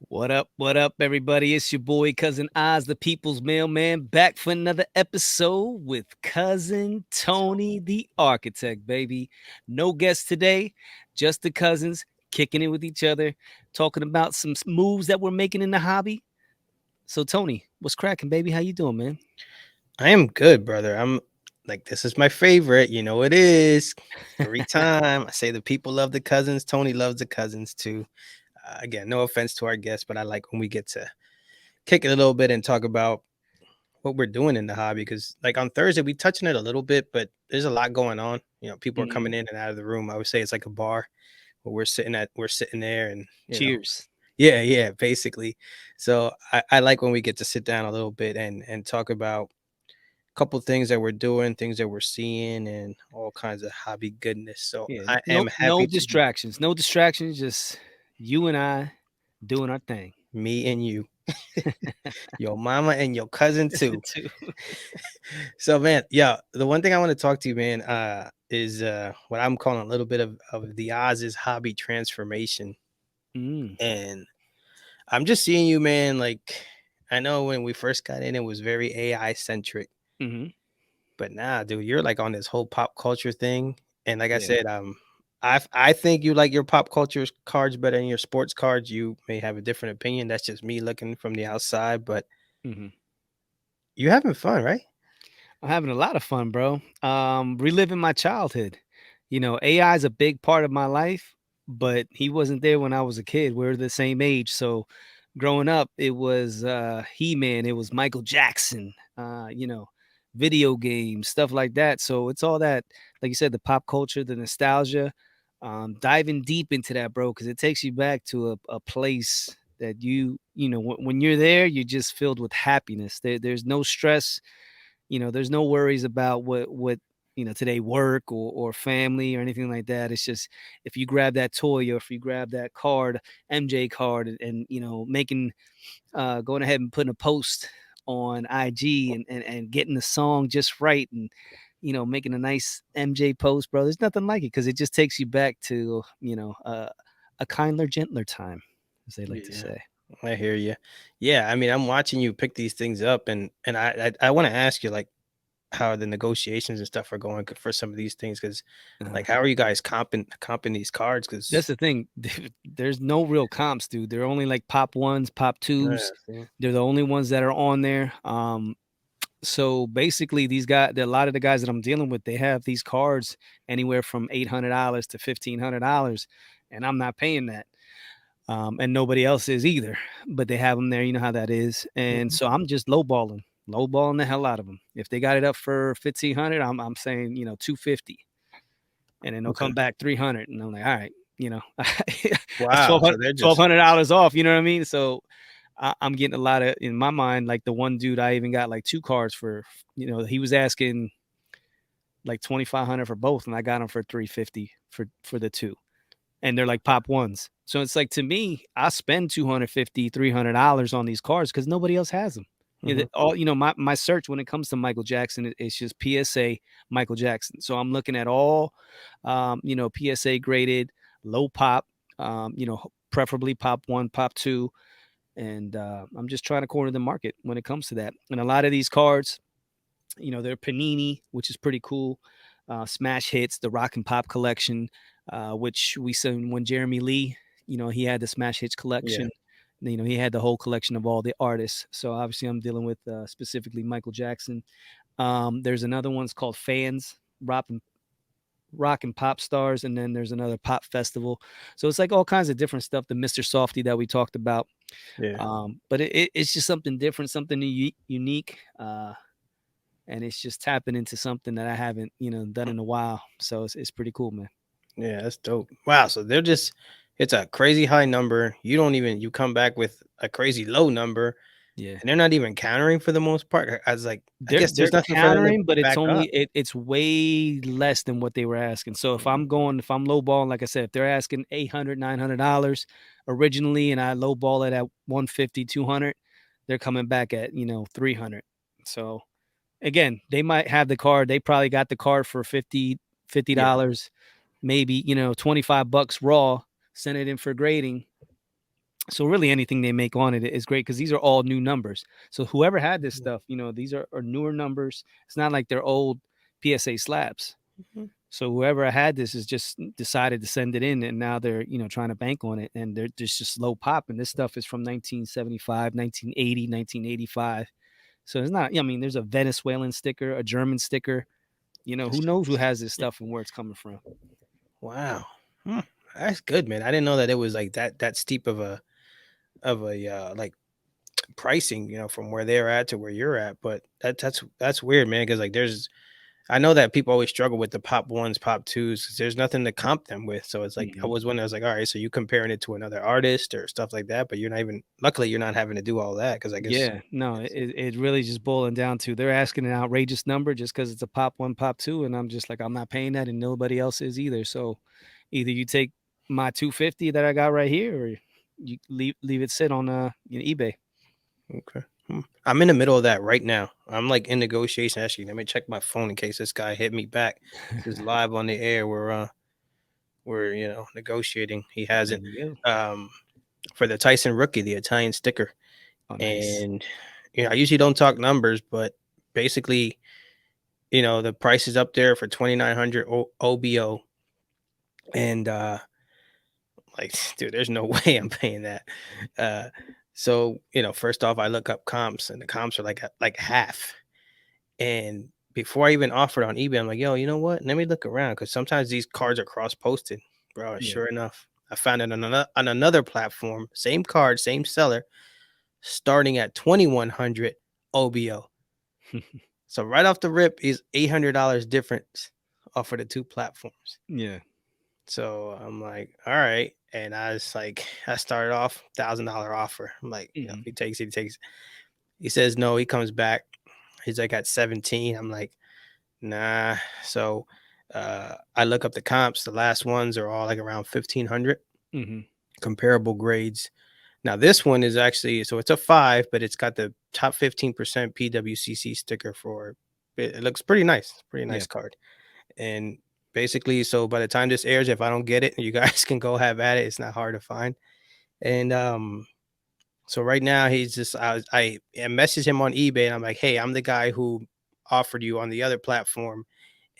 What up, everybody? It's your boy, Cousin Oz, the People's Mailman, back for another episode with Cousin Tony, the Architect, baby. No guests today, just the cousins kicking it with each other, talking about some moves that we're making in the hobby. So, Tony, what's cracking, baby? How you doing, man? I am good, brother. I'm like, this is my favorite. You know it is. Every time I say the people love the cousins, Tony loves the cousins too. Again, no offense to our guests, but I like when we get to kick it a little bit and talk about what we're doing in the hobby. Because like on Thursday, we touched on it a little bit, but there's a lot going on. People are Mhm. coming in and out of the room. I would say it's like a bar where we're sitting there and Cheers. yeah, basically. So I like when we get to sit down a little bit and talk about couple things that we're doing, things that we're seeing, and all kinds of hobby goodness. So Yeah, I no, am no happy to be distractions, no distractions. Just you and I doing our thing. me and you, your mama and your cousin too. Too. So man, yeah, the one thing I want to talk to you, man, is what I'm calling a little bit of the Oz's hobby transformation. Mm. And I'm just seeing you, man, like I know when we first got in, it was very AI centric. Hmm. But nah, dude, you're like on this whole pop culture thing, and like I Yeah. said, I think you like your pop culture cards better than your sports cards. You may have a different opinion. That's just me looking from the outside, but Hmm. you having fun, right? I'm having a lot of fun, bro. Reliving my childhood. AI is a big part of my life, but he wasn't there when I was a kid. We're the same age, so growing up, it was He-Man, it was Michael Jackson, video games, stuff like that. So it's all that, like you said, the pop culture, the nostalgia. Diving deep into that, bro, because it takes you back to a place that when you're there, you're just filled with happiness. There's no stress, there's no worries about what today, work or family or anything like that. It's just, if you grab that toy or if you grab that card, MJ card, and making going ahead and putting a post on IG, and getting the song just right, and making a nice MJ post, bro. There's nothing like it, because it just takes you back to a kinder, gentler time, as they like to Yeah, say. I hear you. Yeah, I mean, I'm watching you pick these things up, and I want to ask you like how the negotiations and stuff are going for some of these things, because uh, like how are you guys comping these cards? Because That's the thing. There's no real comps, dude. They're only like pop ones, pop twos. see? They're the only ones that are on there. So basically, these guys, a lot of the guys that I'm dealing with, they have these cards anywhere from $800 to $1,500, and I'm not paying that. And nobody else is either. But they have them there. You know how that is. And Mhm. so I'm just lowballing the hell out of them. If they got it up for 1,500, I'm saying 250, and then they'll Okay. come back 300, and I'm like, all right, that's Wow. So they're twelve just hundred dollars off. You know what I mean? So I'm getting a lot of, in my mind, like the one dude I even got like two cards for. He was asking like 2,500 for both, and I got them for 350 for the two, and they're like pop ones. So it's like, to me, I spend 250, $300 on these cards because nobody else has them. mhm. All my search when it comes to Michael Jackson, it's just PSA Michael Jackson. So I'm looking at all, PSA graded, low pop, preferably pop one, pop two, and I'm just trying to corner the market when it comes to that. And a lot of these cards, they're Panini, which is pretty cool. Smash Hits, the Rock and Pop collection, which we saw when Jeremy Lee, he had the Smash Hits Yeah. collection. He had the whole collection of all the artists. So obviously, I'm dealing with specifically Michael Jackson. There's another one's called Fans, Rock and Pop Stars, and then there's another Pop Festival. So it's like all kinds of different stuff. The Mr. Softy that we talked about, Yeah. but it's just something different, something unique. And it's just tapping into something that I haven't, done in a while. So it's pretty cool, man. Yeah, that's dope. Wow, so they're just it's a crazy high number. You come back with a crazy low number, Yeah. and they're not even countering for the most part. I was like, I They're guess there's they're nothing for them to countering, but it's back only up. it's way less than what they were asking. So Mhm. if I'm lowballing, like I said, if they're asking 800, $900 originally, and I lowball it at 150, 200, they're coming back at 300. So again, they might have the card. They probably got the card for 50 Yeah. dollars, maybe, $25 raw. Send it in for grading, So really anything they make on it is great because these are all new numbers. So whoever had this Mhm, stuff, these are newer numbers. It's not like they're old PSA slabs. mhm. So whoever had this is just decided to send it in, and now they're trying to bank on it, and they're just low pop. And this stuff is from 1975, 1980, 1985. So it's not. I mean, there's a Venezuelan sticker, a German sticker. Who knows who has this stuff and where it's coming from? Wow. Hmm, that's good, man. I didn't know that it was like that steep like pricing, from where they're at to where you're at. But that's weird, man. Because like I know that people always struggle with the pop ones, pop twos, 'cause there's nothing to comp them with. So it's like I Mhm. was wondering, I was like, all right, so you comparing it to another artist or stuff like that, but you're not even. Luckily, you're not having to do all that because I guess Yeah, no, it's it really just boiling down to they're asking an outrageous number just because it's a pop one, pop two, and I'm just like, I'm not paying that, and nobody else is either. So either you take my 250 that I got right here, or you leave it sit on eBay. okay. I'm in the middle of that right now. I'm like in negotiation. Actually, let me check my phone in case this guy hit me back. This is live on the air. We're negotiating. He There hasn't you go. um for the Tyson rookie, the Italian sticker. Oh, nice. And I usually don't talk numbers, but basically, the price is up there for 2,900 OBO. And like, dude, there's no way I'm paying that. Uh so, first off, I look up comps and the comps are like half. And before I even offered on eBay, I'm like, yo, you know what? Let me look around because sometimes these cards are cross posted, bro. Yeah. Sure enough, I found it on another platform, same card, same seller, starting at 2,100 OBO. So right off the rip is $800 difference off of the two platforms. Yeah. So I'm like, all right. And I was like, I started off $1,000 offer. I'm like, Mhm. he takes it, he takes it. He says no, he comes back. He's like at 17. I'm like, nah. So I look up the comps. The last ones are all like around 1,500 Mhm. comparable grades. Now this one is actually, so it's a 5, but it's got the top 15% PWCC sticker for it. It looks pretty nice. Pretty Yeah. nice card. And basically, so by the time this airs, if I don't get it, you guys can go have at it. It's not hard to find. And so right now he's just I messaged him on eBay and I'm like, hey, I'm the guy who offered you on the other platform.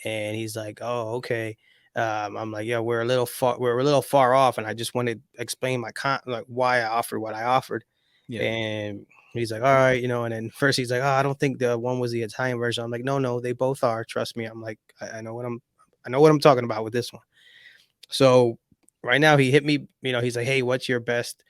And he's like, "Oh, okay." I'm like, "Yeah, we're a little far off," and I just wanted to explain like why I offered what I offered. Yeah. And he's like, "All right," and then first he's like, "Oh, I don't think the one was the Italian version." I'm like, "No, no, they both are. Trust me." I'm like, I know I know what I'm talking about with this one." So right now he hit me, he's like, "Hey, what's your best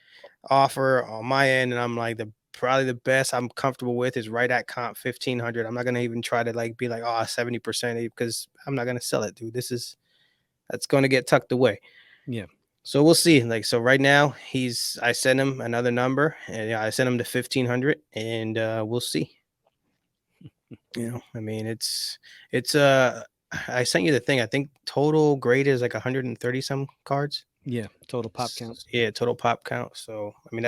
offer on my end?" And I'm like, "The probably the best I'm comfortable with is right at comp 1,500. I'm not gonna even try to like be like, oh, 70% because I'm not gonna sell it, dude. That's gonna get tucked away." Yeah. So we'll see. Like, so right now I sent him another number and I sent him to 1,500 and we'll see. I mean, it's I sent you the thing. I think total grade is like 130 some cards. Yeah. Total pop count. Yeah, total pop count. So I mean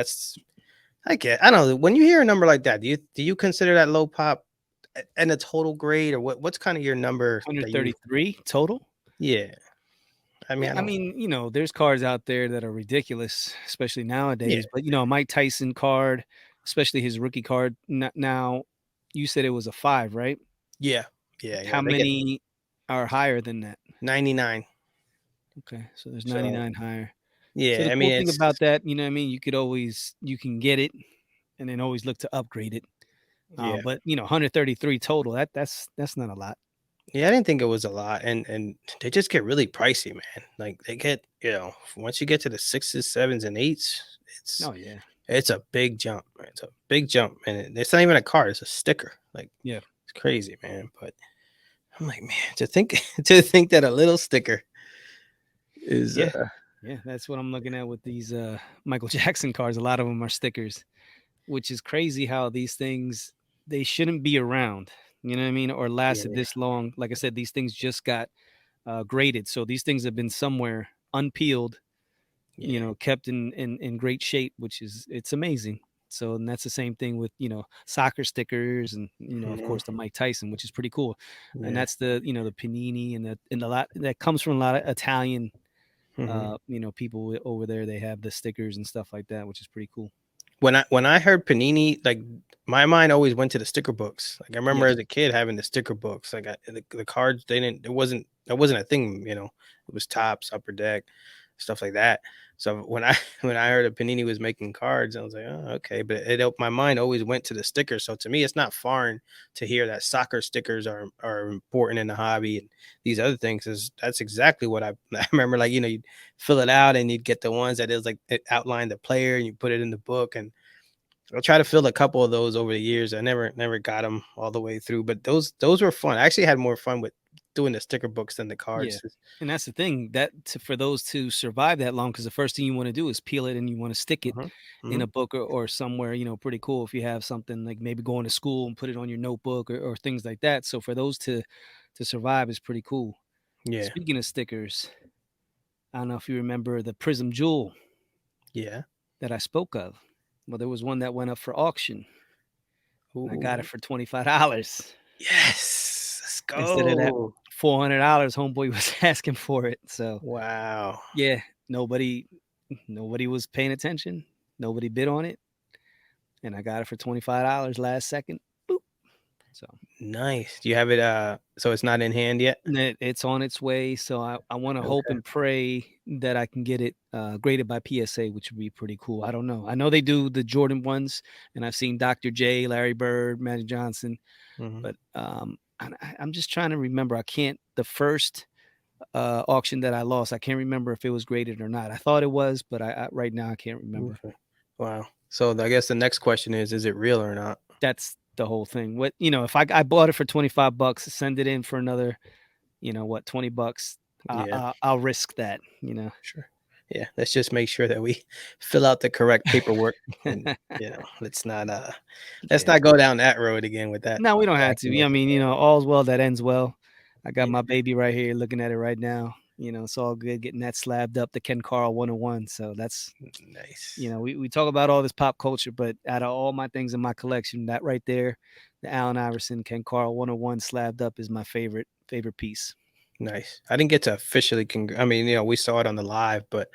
I don't know. When you hear a number like that, do you consider that low pop and a total grade, or what's kind of your number that you 133 total. yeah. I mean, Yeah, I I don't mean, there's cards out there that are ridiculous, especially yeah, nowadays. But Mike Tyson card, especially his rookie card. Now, you said it was a 5, right? yeah, yeah, How yeah. They get many are higher than that? 99. Okay, so there's So 99 higher. So yeah, the I cool mean thing it's about that, you know what I mean, you can get it and then always look to upgrade it. yeah. But 133 total, that's not a lot. Yeah, I didn't think it was a lot, and they just get really pricey, man. Like they get, once you get to the sixes, sevens, and eights, it's Oh yeah. it's a big jump, man. It's a big jump, and it's not even a card; it's a sticker. Like Yeah. it's crazy, man. But I'm like, man, to think to think that a little sticker is, Yeah. Yeah, that's what I'm looking at with these Michael Jackson cards. A lot of them are stickers, which is crazy how these things they shouldn't be around. You know what I mean? Or lasted yeah, this long. Like I said, these things just got graded. So these things have been somewhere unpeeled, yeah, kept in great shape, which is it's amazing. So and that's the same thing with soccer stickers and of mhm, course the Mike Tyson, which is pretty cool. And yeah, that's the the Panini and the lot that comes from a lot of Italian Mhm. People over there, they have the stickers and stuff like that, which is pretty cool. When I heard Panini, like, my mind always went to the sticker books. Like, I remember Yeah, as a kid having the sticker books. Like, the cards, they didn't. It wasn't. That wasn't a thing. It was Tops, Upper Deck, stuff like that. So when I when I heard that Panini was making cards, I was like, oh, okay. But my mind always went to the stickers. So to me, it's not foreign to hear that soccer stickers are important in the hobby, and these other things is that's exactly what I I remember. Like, you'd fill it out and you'd get the ones that is like it outlined the player and you put it in the book. And I'll try to fill a couple of those over the years. I never got them all the way through, but those were fun. I actually had more fun with doing the sticker books than the yeah, cards. and that's the thing for those to survive that long, because the first thing you want to do is peel it and you want to stick it Mhm, in mhm. a book or somewhere. Pretty cool if you have something like maybe going to school and put it on your notebook or things like that. So for those to survive is pretty cool. Yeah, Speaking of stickers, I don't know if you remember the Prism Jewel yeah. that I spoke of. Well, there was one that went up for auction, and I got it Ooh, for $25 yes, let's instead of that go. $400 homeboy was asking for it. So Wow, yeah, nobody was paying attention. Nobody bid on it, and I got it for $25 last second. Boop. So nice. Do you have it? So it's not in hand yet. it's on its way. So I want to hope Okay. and pray that I can get it graded by PSA, which would be pretty cool. I don't know. I know they do the Jordan ones, and I've seen Dr. J, Larry Bird, Magic Johnson, Mhm. but I'm just trying to remember. I can't. The first auction that I lost, I can't remember if it was graded or not. I thought it was, but I right now I can't remember. Okay. Wow. So I guess the next question is it real or not? That's the whole thing. If I bought it for $25, send it in for another, what, $20, Yeah. I'll risk that. Sure. Yeah, let's just make sure that we fill out the correct paperwork and, let's Yeah. not go down that road again with that No, we don't have to. Yeah, wackiness. I mean, all's well that ends well. I got Yeah, my baby right here looking at it right now. It's all good getting that slabbed up, the Ken Carl 101. So that's, nice. we talk about all this pop culture, but out of all my things in my collection, that right there, the Allen Iverson Ken Carl 101 slabbed up is my favorite piece. Nice. I didn't get to officially I mean, we saw it on the live, but,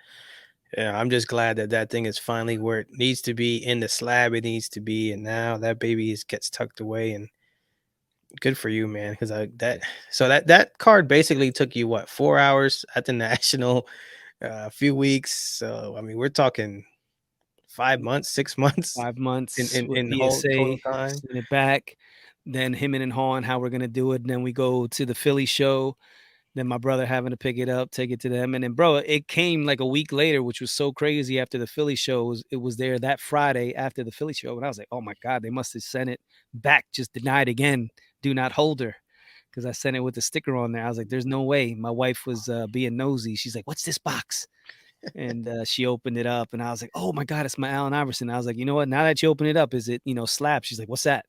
yeah, I'm just glad that that thing is finally where it needs to be in the slab it needs to be, and now that baby gets tucked away, and good for you, man. Because I that so that card basically took you what, 4 hours at the National, a few weeks, so, I mean, we're talking 5 months, 6 months 5 in months in with in whole total PSA, time? send it back, then him and hawing how we're gonna do it, and then we go to the Philly show, then my brother having to pick it up, take it to them, and then, bro, it came like a week later, which was so crazy after the Philly show. It was there that Friday after the Philly show, and I was like, "Oh my god, they must have sent it back, just denied again, do not hold her," because I sent it with the sticker on there. I was like, "There's no way." My wife was, being nosy. She's like, "What's this box?" And, she opened it up, and I was like, "Oh my god, it's my Allen Iverson." I was like, "You know what? Now that you open it up, is it, slab?" She's like, "What's that?"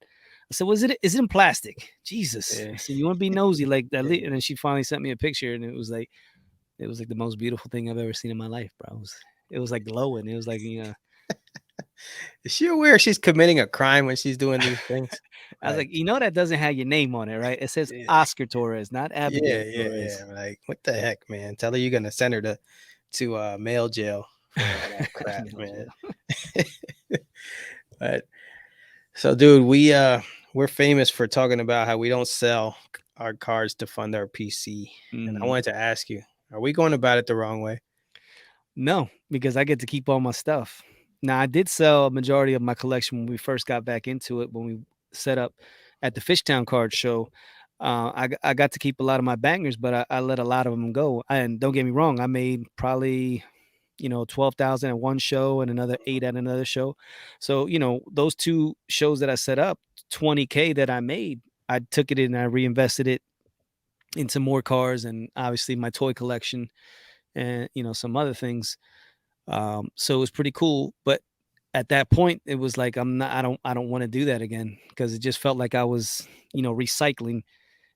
I said, "Was it? Is it in plastic?" Jesus. Yeah, I said, "You wanna be nosy like that?" yeah. And then she finally sent me a picture, and it was like the most beautiful thing I've ever seen in my life, bro. It was like glowing. It was like, Is she aware she's committing a crime when she's doing these things? I was like, Like, that doesn't have your name on it, right? It says yeah, Oscar Torres, not yeah, Abigail yeah, Torres. yeah, like, what the heck, man? Tell her you're gonna send her to male jail for all that crap, Middle man. jail. But so, dude, we're famous for talking about how we don't sell our cards to fund our PC, and I Mhm. wanted to ask you, are we going about it the wrong way? No, because I get to keep all my stuff. Now, I did sell a majority of my collection when we first got back into it, when we set up at the Fishtown card show. I got to keep a lot of my bangers, but I let a lot of them go. And don't get me wrong, I made probably 12,000 at one show and another 8 at another show. So those two shows that I set up, 20K that I made, I took it and I reinvested it into more cars and obviously my toy collection and some other things. So it was pretty cool. But at that point, it was like I don't want to do that again because it just felt like I was recycling,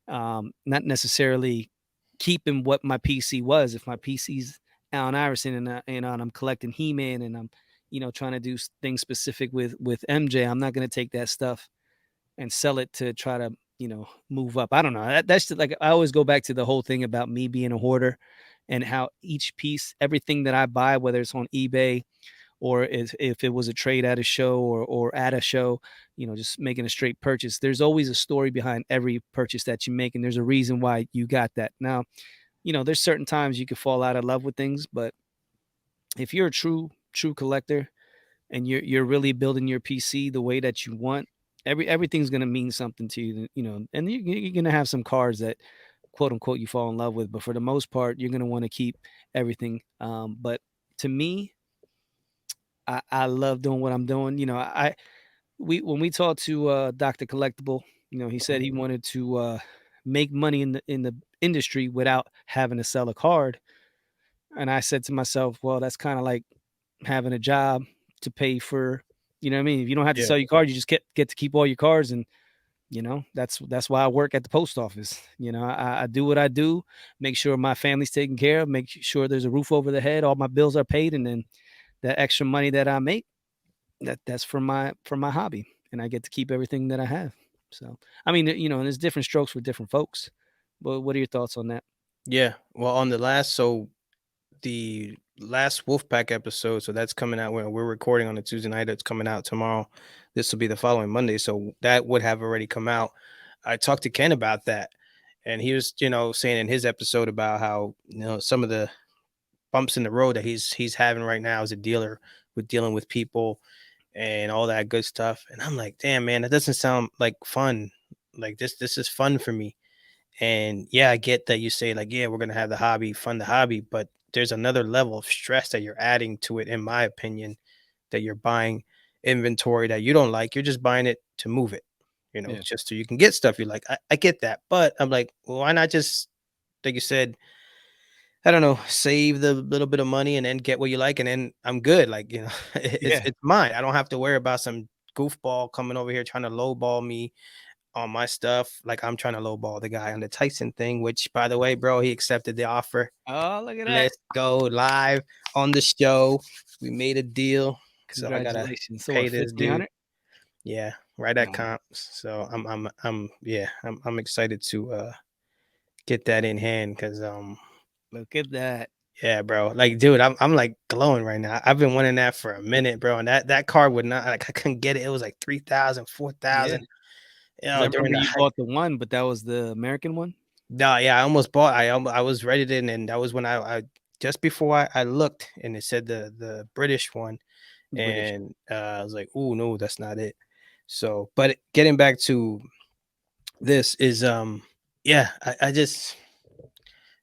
not necessarily keeping what my PC was. If my PC's Allen Iverson and I'm collecting He-Man and I'm trying to do things specific with MJ, I'm not going to take that stuff and sell it to try to move up. I don't know. That's just like I always go back to the whole thing about me being a hoarder and how each piece, everything that I buy, whether it's on eBay or if it was a trade at a show or at a show, just making a straight purchase. There's always a story behind every purchase that you make, and there's a reason why you got that. Now, there's certain times you could fall out of love with things, but if you're a true collector and you're really building your PC the way that you want, everything's gonna mean something to you, and you're gonna have some cards that quote unquote you fall in love with, but for the most part, you're gonna want to keep everything. But to me, I love doing what I'm doing. We when we talked to Dr. Collectible, he said he Mhm. wanted to make money in the industry without having to sell a card. And I said to myself, well, that's kind of like having a job to pay for, you know what I mean? If you don't have to Yeah. sell your card, you just get to keep all your cards. And, that's why I work at the post office. I do what I do, make sure my family's taken care of, make sure there's a roof over the head, all my bills are paid, and then that extra money that I make, that's for my hobby, and I get to keep everything that I have. So, I mean, and there's different strokes for different folks. But what are your thoughts on that? Yeah. Well, on the last Wolfpack episode, so that's coming out when we're recording on a Tuesday night. It's coming out tomorrow. This will be the following Monday, so that would have already come out. I talked to Ken about that, and he was, saying in his episode about how some of the bumps in the road that he's having right now as a dealer with dealing with people and all that good stuff. And I'm like, damn man, that doesn't sound like fun. Like this is fun for me. And yeah, I get that you say like, yeah, we're gonna have the hobby, fund the hobby, but there's another level of stress that you're adding to it, in my opinion, that you're buying inventory that you don't like. You're just buying it to move it, Yeah. just so you can get stuff you like. I get that. But I'm like, well, why not just like you said, I don't know, save the little bit of money and then get what you like, and then I'm good. Like, it's Yeah. it's mine. I don't have to worry about some goofball coming over here trying to lowball me on my stuff. Like I'm trying to lowball the guy on the Tyson thing, which by the way, bro, he accepted the offer. Oh, look at that. Let's go live on the show. We made a deal. So I gotta Congratulations. So what, pay this dude. 1,500? Yeah, right at Oh, comps. So I'm excited to get that in hand because look at that. yeah, bro. Like, dude, I'm like glowing right now. I've been wanting that for a minute, bro. And that car would not like I couldn't get it. It was like 3,000, four Yeah, thousand. because I During remember the you hype. bought the one, but that was the American one? No, yeah, I almost bought. I was ready to, and that was when I just before I looked and it said the British one, The British. and I was like, oh no, that's not it. So, but getting back to this is yeah, I just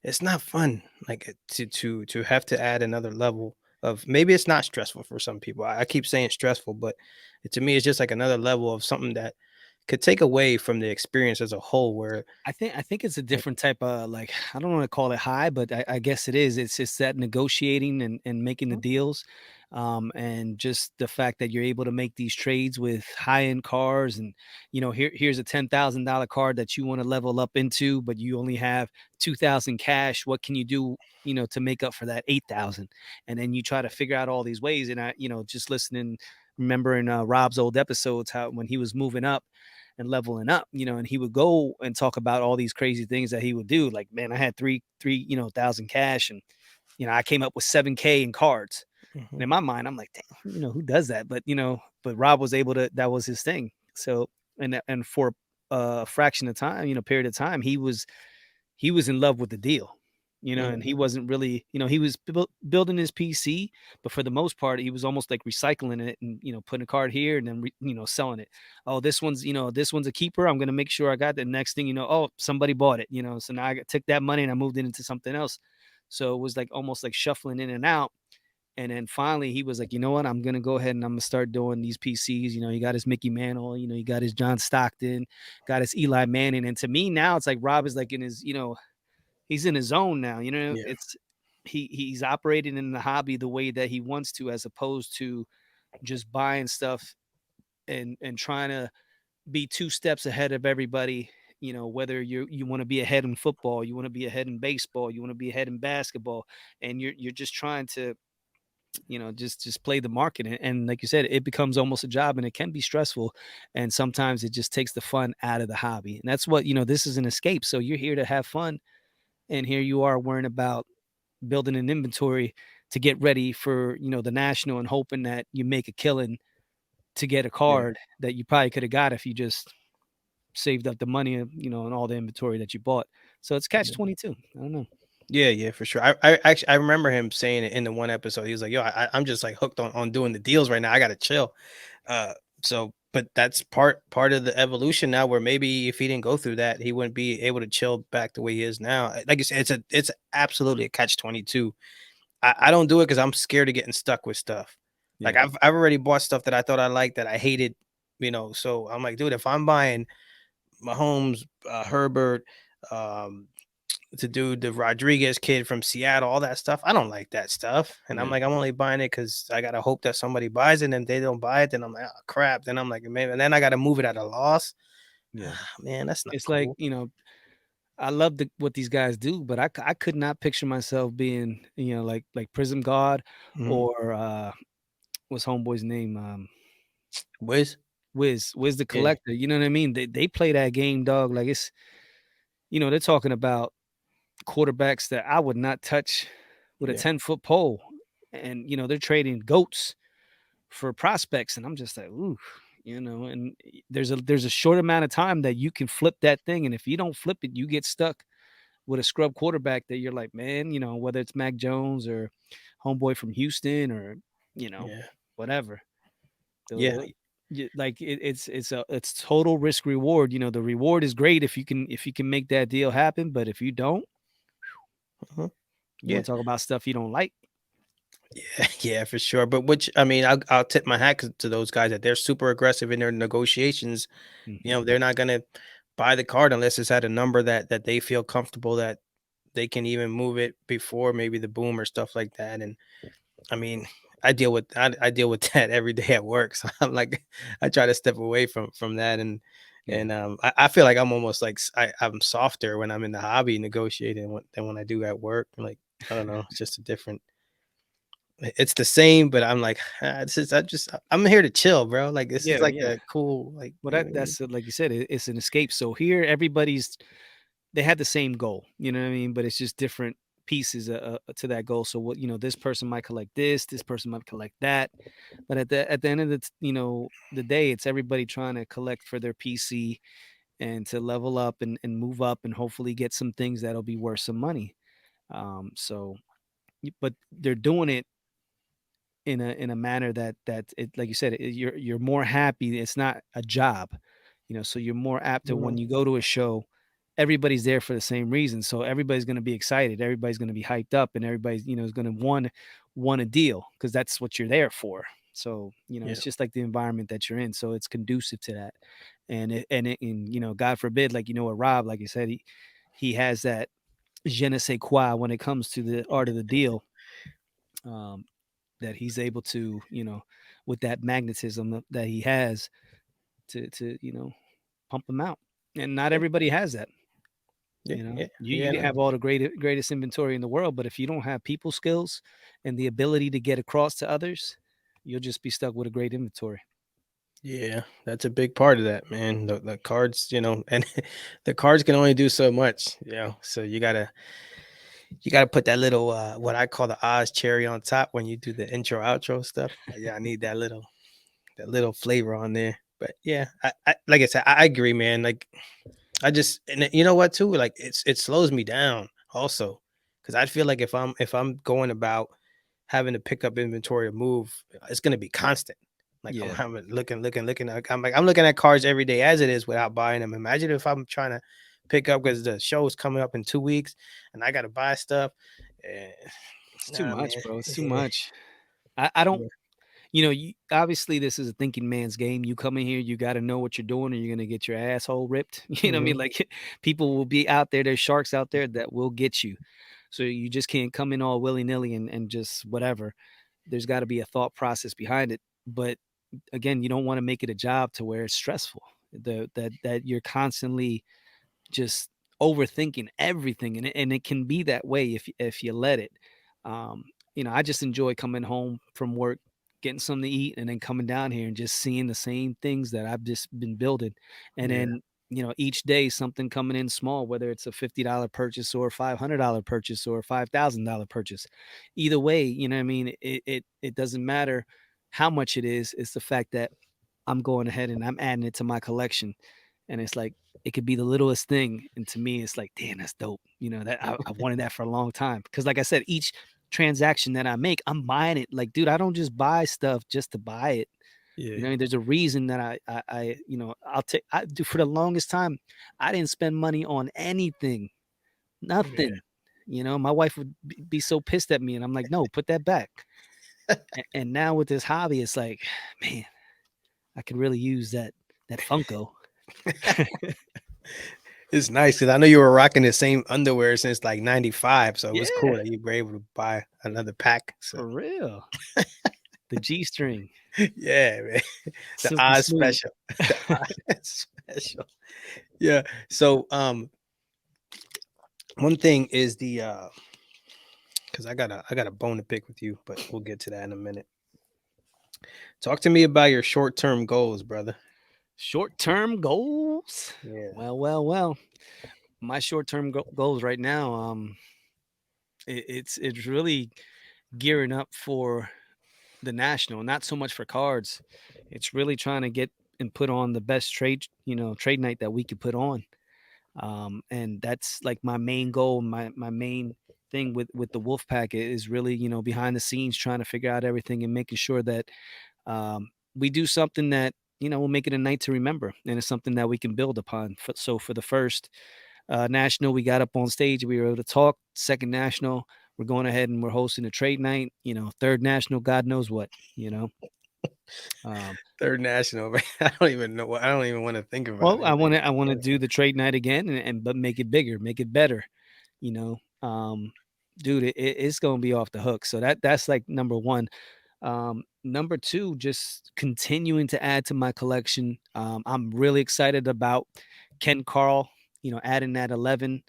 it's not fun, like, to have to add another level of maybe it's not stressful for some people. I keep saying stressful, but to me, it's just like another level of something that could take away from the experience as a whole where I think it's a like different type of, like, I don't wanna call it high, but I guess it is. It's just that negotiating and making the Mhm, deals, and just the fact that you're able to make these trades with high-end cars and, here's a $10,000 car that you wanna level up into, but you only have 2,000 cash. What can you do, to make up for that 8,000? And then you try to figure out all these ways, and just listening, remembering, Rob's old episodes, how when he was moving up and leveling up, and he would go and talk about all these crazy things that he would do. Like, man, I had three, thousand cash, and I came up with 7K in cards. And mhm, in my mind, I'm like, damn, who does that? But but Rob was able to. That was his thing. So and for a fraction of time, period of time, he was in love with the deal, and he mhm, wasn't really, he was building his PC, but for the most part, he was almost like recycling it and, putting a card here and then, selling it. Oh, this one's a keeper. I'm going to make sure I got the next thing, oh, somebody bought it, so now took that money and I moved it into something else. So it was like almost like shuffling in and out. And then finally he was like, you know what, I'm going to go ahead and I'm going to start doing these PCs. He got his Mickey Mantle, he got his John Stockton, got his Eli Manning. And to me now, it's like Rob is like in his, he's in his zone now. yeah, It's he's operating in the hobby the way that he wants to, as opposed to just buying stuff and trying to be two steps ahead of everybody. Whether you want to be ahead in football, you want to be ahead in baseball, you want to be ahead in basketball, and you're just trying to, just play the market. And like you said, it becomes almost a job, and it can be stressful, and sometimes it just takes the fun out of the hobby. And that's what, this is an escape. So you're here to have fun, and here you are worrying about building an inventory to get ready for, the national and hoping that you make a killing to get a Yeah, card that you probably could have got if you just saved up the money, and all the inventory that you bought. So it's catch yeah. 22. I don't know. Yeah, yeah, for sure. I actually I remember him saying it in the one episode. He was like, "Yo, I'm just like hooked on doing the deals right now. I gotta chill." Uh, so, but that's part of the evolution now, where maybe if he didn't go through that, he wouldn't be able to chill back the way he is now. Like you said, it's absolutely a catch 22. I don't do it because I'm scared of getting stuck with stuff. Like Yeah. I've already bought stuff that I thought I liked that I hated, So I'm like, dude, if I'm buying Mahomes, Herbert, um, to do the Rodriguez kid from Seattle, all that stuff. I don't like that stuff. And I'm Yeah. like, I'm only buying it because I gotta hope that somebody buys it. And if they don't buy it, then I'm like, oh crap. Then I'm like, maybe, and then I gotta move it at a loss. Yeah. Man, that's not It's like, cool. I love what these guys do, but I could not picture myself being, like Prism God Mhm. or what's homeboy's name? Wiz, Wiz the yeah, Collector. You know what I mean? They play that game, dog. Like it's, they're talking about quarterbacks that I would not touch with a yeah, 10-foot pole. And, they're trading goats for prospects. And I'm just like, ooh, and there's a short amount of time that you can flip that thing. And if you don't flip it, you get stuck with a scrub quarterback that you're like, man, whether it's Mac Jones or homeboy from Houston or, you know, yeah, whatever. yeah. Like it's total risk reward. The reward is great if you can make that deal happen, but if you don't, Mhm. you want Yeah, to talk about stuff you don't like. yeah, yeah, for sure. But which I mean, I'll tip my hat to those guys that they're super aggressive in their negotiations. Mhm. They're not gonna buy the card unless it's at a number that they feel comfortable that they can even move it before maybe the boom or stuff like that. And I mean, I deal with that every day at work. So I'm like, I try to step away from that, Yeah. I feel like I'm almost like I'm softer when I'm in the hobby negotiating than when I do at work. Like I don't know, it's just a different. It's the same, but I'm like, this is I'm here to chill, bro. Like this is Yeah, like yeah. a cool Well, that's like you said, it's an escape. So here, they had the same goal, you know what I mean? But it's just different pieces to that goal. So this person might collect this person might collect that. But at the end of the day, it's everybody trying to collect for their PC and to level up and move up and hopefully get some things that'll be worth some money. So, but they're doing it in a manner that it, like you said, you're more happy. It's not a job, so you're more apt to when Mhm. you go to a show, everybody's there for the same reason. So everybody's going to be excited, everybody's going to be hyped up, and everybody's is going to want a deal because that's what you're there for. So Yeah, it's just like the environment that you're in. So it's conducive to that, and God forbid, like with Rob, like you said, he has that je ne sais quoi when it comes to the art of the deal. Um, that he's able to, with that magnetism that he has to pump them out. And not yeah, everybody has that. yeah, yeah, You yeah. can No, have all the greatest inventory in the world, but if you don't have people skills and the ability to get across to others, you'll just be stuck with a great inventory. yeah, that's a big part of that, man. The cards, and the cards can only do so much, So you gotta put that little what I call the Oz cherry on top when you do the intro outro stuff. Yeah, I need that little flavor on there. But yeah, I like I said, I agree, man. Like I just and you know what too? Like it slows me down also. Cause I feel like if I'm going about having to pick up inventory or move, it's gonna be constant. Like I'm Yeah, having looking. I'm looking at cars every day as it is without buying them. Imagine if I'm trying to pick up because the show is coming up in 2 weeks and I gotta buy stuff. Eh, it's too nah, much, man. bro. It's too Yeah, much. I don't. yeah. Obviously, this is a thinking man's game. You come in here, you got to know what you're doing, or you're gonna get your asshole ripped. You know what I mean? Mhm. Like people will be out there. There's sharks out there that will get you. So you just can't come in all willy nilly and just whatever. There's got to be a thought process behind it. But again, you don't want to make it a job to where it's stressful. That you're constantly just overthinking everything, and it can be that way if you let it. I just enjoy coming home from work, getting something to eat, and then coming down here and just seeing the same things that I've just been building, and Yeah, then each day something coming in small, whether it's a $50 purchase or a $500 purchase or a $5,000 purchase. Either way, I mean, it doesn't matter how much it is. It's the fact that I'm going ahead and I'm adding it to my collection. And it's like it could be the littlest thing. And to me, it's like, damn, that's dope. That I've wanted that for a long time. Because like I said, each transaction that I make, I'm buying it. Like, dude, I don't just buy stuff just to buy it. Yeah. There's a reason that I'll take I do for the longest time, I didn't spend money on anything, Yeah. nothing. My wife would be so pissed at me, and I'm like, "No, put that back." And now with this hobby, it's like, man, I could really use that Funko. It's nice because I know you were rocking the same underwear since like '95, so it was cool Yeah, that you were able to buy another pack. So for real. The G-string, yeah, man. The silky odd smooth. special. The odd special. Yeah. So one thing is the because I got a bone to pick with you, but we'll get to that in a minute. Talk to me about your short-term goals, brother. Short-term goals? Yeah. Well, well, well. My short-term goals right now, it's really gearing up for the national, not so much for cards. It's really trying to get and put on the best trade night that we could put on. And that's like my main goal, my main thing with the wolf pack is really, behind the scenes trying to figure out everything and making sure that we do something that will make it a night to remember, and it's something that we can build upon. So for the first national, we got up on stage, we were able to talk. Second national, we're going ahead and we're hosting a trade night. Third national, God knows what. Um, Third national, man. I don't even know what I don't even want to think about well, I it. want to I want to do the trade night again, and but make it bigger, make it better. You know, um, dude, it's gonna be off the hook. So that's like number one. Number two, just continuing to add to my collection. I'm really excited about Ken Carl, adding that 11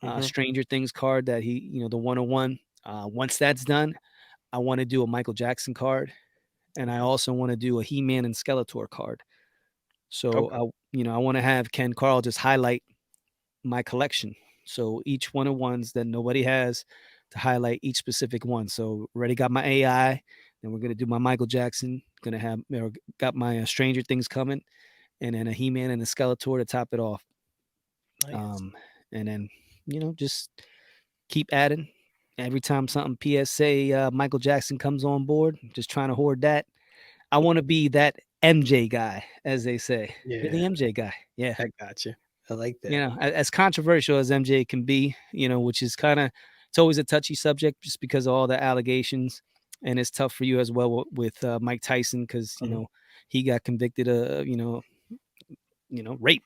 Mhm. Stranger Things card that the 101. Once that's done, I want to do a Michael Jackson card, and I Yeah. also want to do a He-Man and Skeletor card. So Okay. I want to have Ken Carl just highlight my collection. So each one of ones that nobody has to highlight each specific one. So already got my AI, then we're gonna do my Michael Jackson. Gonna have got my Stranger Things coming, and then a He-Man and a Skeletor to top it off. Nice. Um, and then just keep adding. Every time something PSA Michael Jackson comes on board, just trying to hoard that. I want to be that MJ guy, as they say. You're the Yeah, MJ guy. Yeah. I got you. I like that. As controversial as MJ can be, which is it's always a touchy subject just because of all the allegations, and it's tough for you as well with Mike Tyson because Mhm. he got convicted of rape.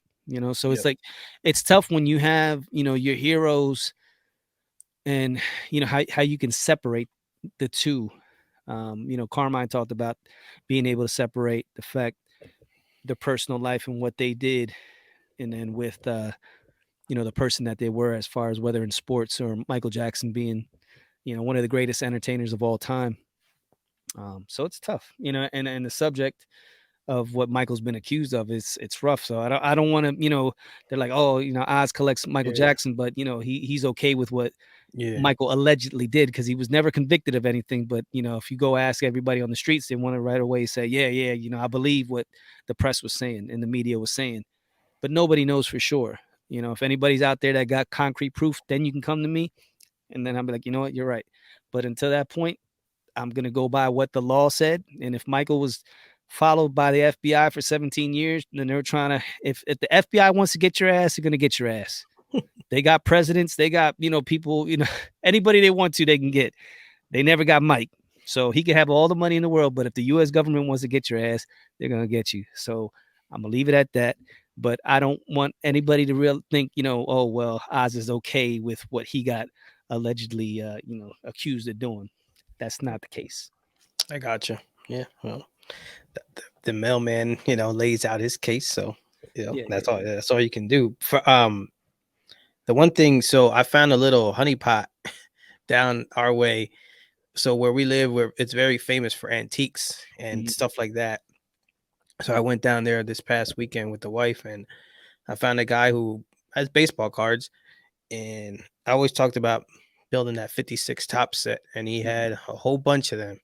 So it's Yep. like it's tough when you have your heroes and how you can separate the two. Carmine talked about being able to separate the personal life and what they did, and then with the person that they were as far as whether in sports or Michael Jackson being, one of the greatest entertainers of all time. So it's tough, and the subject of what Michael's been accused of is it's rough. So I don't want to, they're like, oh, Oz collects Michael Yeah. Jackson, but he's okay with what Yeah. Michael allegedly did because he was never convicted of anything. But if you go ask everybody on the streets, they want to right away say, yeah, yeah, I believe what the press was saying and the media was saying, but nobody knows for sure. If anybody's out there that got concrete proof, then you can come to me, and then I'll be like, you know what, you're right. But until that point, I'm gonna go by what the law said. And if Michael was followed by the FBI for 17 years, then they're trying to. If the FBI wants to get your ass, they're gonna get your ass. They got presidents, they got people, anybody they want to, they can get. They never got Mike. So he can have all the money in the world, but if the US government wants to get your ass, they're going to get you. So I'm going to leave it at that. But I don't want anybody to real think, oh, well, Oz is okay with what he got allegedly, accused of doing. That's not the case. I got you. Yeah. Well, the mailman, lays out his case, so Yeah, yeah, that's all. yeah. That's all you can do. For the one thing, so I found a little honey pot down our way. So where we live, where it's very famous for antiques and Mhm. stuff like that. So I went down there this past weekend with the wife, and I found a guy who has baseball cards, and I always talked about building that 56 top set, and he Mhm. had a whole bunch of them.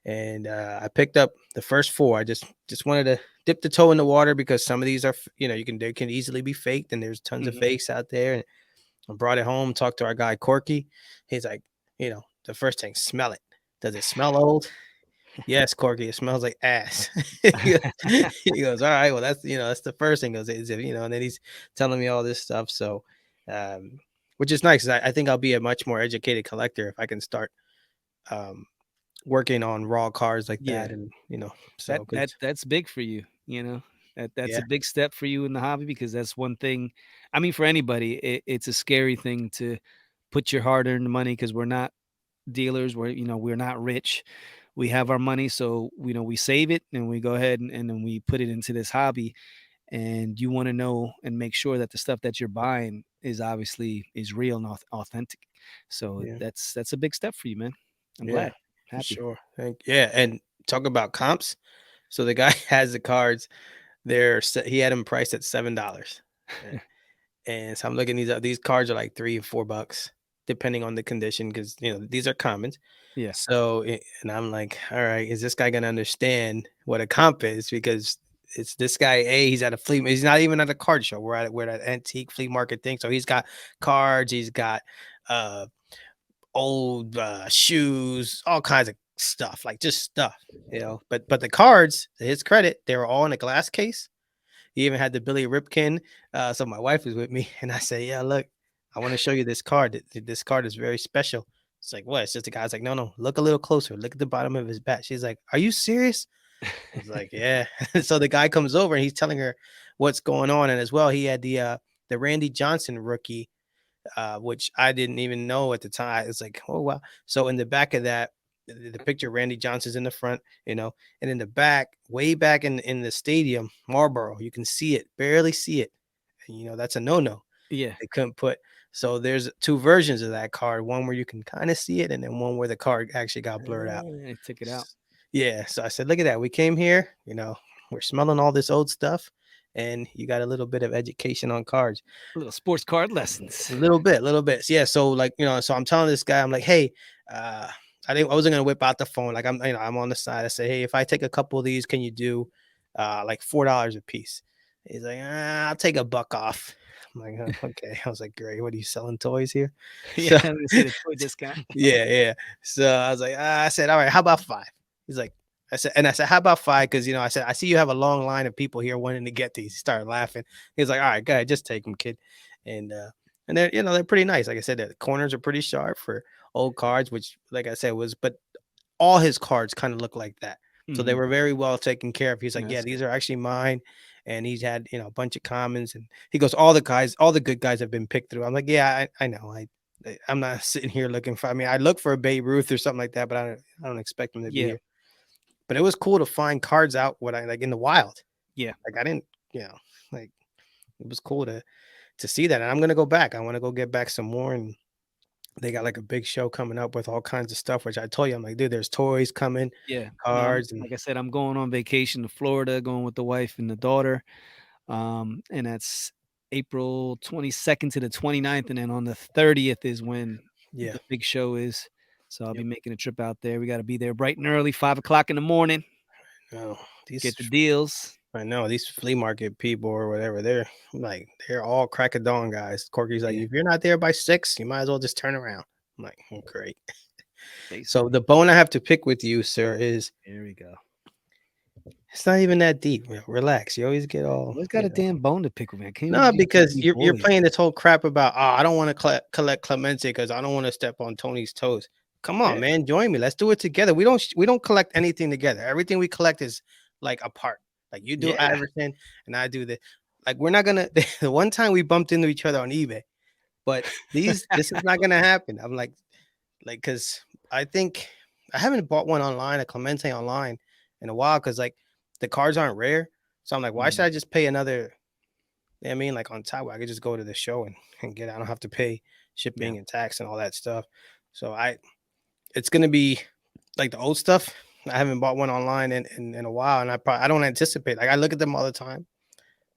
And I picked up the first four. I just wanted to dip the toe in the water because some of these are, you can they can easily be faked, and there's tons of Mhm. fakes out there. And I brought it home, talked to our guy Corky. He's like, the first thing, smell it. Does it smell old? Yes, Corky, it smells like ass. he goes, he goes, all right, well, that's the first thing. Goes, is it, and then he's telling me all this stuff. So, um, which is nice. I think I'll be a much more educated collector if I can start um, working on raw cars like Yeah. that. And, That so, that cause that's big for you, you know? That's yeah, a big step for you in the hobby because that's one thing. I mean, for anybody, it's a scary thing to put your hard-earned money because 'cause we're not dealers, we're not rich. We have our money, so, we save it and we go ahead and then we put it into this hobby, and you wanna know and make sure that the stuff that you're buying is real and authentic. So yeah, that's a big step for you, man. I'm yeah, glad. for Happy. sure. Yeah. And talk about comps. So the guy has the cards. He had them priced at $7. And so I'm looking these up. These cards are like 3 or $4, depending on the condition, because these are commons. Yeah. So, and I'm like, all right, is this guy gonna understand what a comp is? Because it's this guy. He's at a flea. He's not even at a card show. We're at antique flea market thing. So he's got cards. He's got uh old shoes, all kinds of stuff, like just stuff. But the cards, to his credit, they were all in a glass case. He even had the Billy Ripkin. So my wife was with me, and I said, "Yeah, look, I want to show you this card. This card is very special." It's like, "What?" It's just a guy. I was like, "No, no, look a little closer. Look at the bottom of his bat." She's like, "Are you serious?" I was like, "Yeah." So the guy comes over and he's telling her what's going on, and as well, he had the Randy Johnson rookie, which I didn't even know at the time. It's like, oh wow. So in the back of that, the picture Randy Johnson's in the front, and in the back, way back in the stadium, Marlboro, you can see it, barely see it. And that's a no-no. Yeah. They couldn't put. So there's two versions of that card, one where you can kind of see it, and then one where the card actually got blurred out. I took it out. Yeah. So I said, look at that. We came here, we're smelling all this old stuff, and you got a little bit of education on cards. Little sports card lessons. A little bit. Yeah, so, like, so I'm telling this guy, I'm like, "Hey, uh, I wasn't gonna whip out the phone, like, I'm on the side, I say, "Hey, if I take a couple of these, can you do, like, $4 a piece?" He's like, I'll take a buck off." I'm like, "Oh, okay." I was like, "Great, what are you selling toys here?" Yeah, So I'm gonna see the toy discount. yeah, yeah. So I was like, I said, "All right, how about 5?" He's like I said, "How about 5?" Because, I said, "I see you have a long line of people here wanting to get these." He started laughing. He's like, "All right, go ahead, just take them, kid." And they're pretty nice. Like I said, the corners are pretty sharp for old cards, which, like I said, but all his cards kind of look like that. So they Mhm. were very well taken care of. He's like, "Yeah, That's these good. are actually mine." And he's had, a bunch of commons. And he goes, all the good guys have been picked through. I'm like, "Yeah, I know. I'm not sitting here looking for, I mean, I look for a Babe Ruth or something like that, but I don't expect him to be Yeah, here." But it was cool to find cards out what I like in the wild. yeah, Like, I didn't, like, it was cool to see that. And I'm gonna go back. I want to go get back some more. And they got like a big show coming up with all kinds of stuff, which I told you, I'm like, dude, there's toys coming, yeah. No, cards, and like I said, I'm going on vacation to Florida, going with the wife and the daughter, and that's April 22nd to the 29th, and then on the 30th is when yeah. the big show is. So I'll be Yep. making a trip out there. We gotta be there bright and early, 5 o'clock in the morning, No, get the these deals. I know these flea market people or whatever, they're all crack of dawn guys. Corky's like, Yeah, if you're not there by 6, you might as well just turn around. I'm like, "Oh, great." So basically. the bone I have to pick with you, sir, is There we go. it's not even that deep. Relax. You always get all, Always got a damn bone to pick with me. I can't no, believe you call because me you're boy. playing this whole crap about, oh, I don't want to collect Clemente because I don't want to step on Tony's toes. Come on, Yeah, man, join me. Let's do it together. We don't collect anything together. Everything we collect is like apart. Like, you do yeah. Iverson and I do the, like, we're not gonna. The one time we bumped into each other on eBay, but this is not gonna happen. I'm like, because I think I haven't bought one online, a Clemente online, in a while, because, like, the cards aren't rare. So I'm like, why should Mhm. I just pay another, I mean, like, on top where I could just go to the show and get it. I don't have to pay Yeah, shipping and tax and all that stuff. So it's gonna be like the old stuff. I haven't bought one online in a while, and I don't anticipate. Like, I look at them all the time,